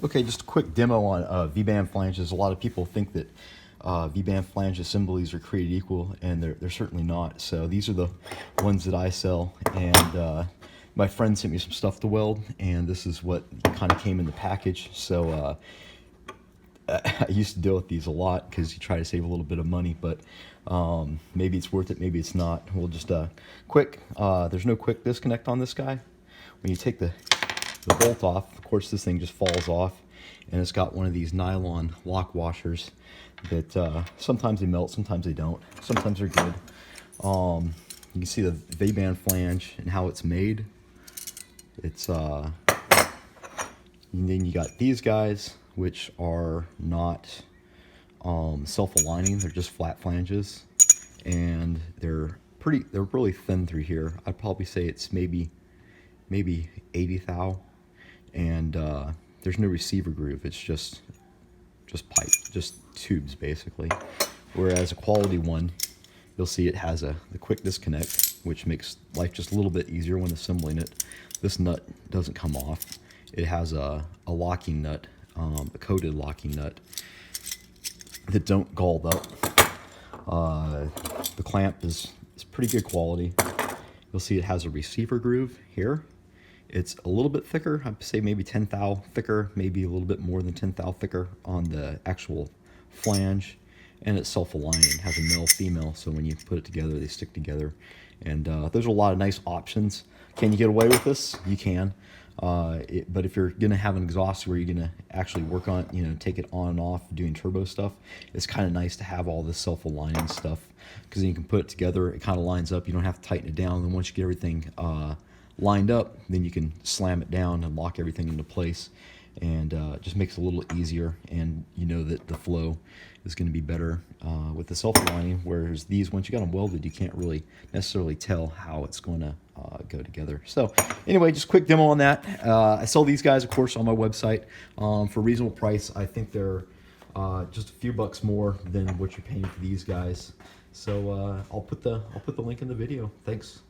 Okay, just a quick demo on V-band flanges. A lot of people think that V-band flange assemblies are created equal, and they're certainly not. So these are the ones that I sell, and my friend sent me some stuff to weld, and this is what kind of came in the package. So I used to deal with these a lot because you try to save a little bit of money, but maybe it's worth it, maybe it's not. We'll just there's no quick disconnect on this guy. When you take the bolt off, of course this thing just falls off, and it's got one of these nylon lock washers that sometimes they melt, sometimes they don't, sometimes they're good. You can see the V-band flange and how it's made. It's and then you got these guys, which are not self-aligning, they're just flat flanges, and they're really thin through here. I'd probably say it's maybe 80 thou, and there's no receiver groove. It's just pipe, just tubes basically. Whereas a quality one, you'll see it has the quick disconnect, which makes life just a little bit easier when assembling it. This nut doesn't come off. It has a locking nut, a coated locking nut that don't gall up. The clamp is pretty good quality. You'll see it has a receiver groove here. It's a little bit thicker, I'd say maybe 10 thou thicker, maybe a little bit more than 10 thou thicker on the actual flange, and it's self-aligning. It has a male-female, so when you put it together, they stick together. And there's a lot of nice options. Can you get away with this? You can. But if you're going to have an exhaust where you're going to actually work on, take it on and off doing turbo stuff, it's kind of nice to have all this self-aligning stuff, because then you can put it together, it kind of lines up, you don't have to tighten it down, and once you get everything lined up, then you can slam it down and lock everything into place, and it just makes it a little easier, and you know that the flow is going to be better with the self-aligning, whereas these, once you got them welded, you can't really necessarily tell how it's going to go together. So anyway, just quick demo on that. I sell these guys, of course, on my website for a reasonable price. I think they're just a few bucks more than what you're paying for these guys. So I'll put the link in the video. Thanks.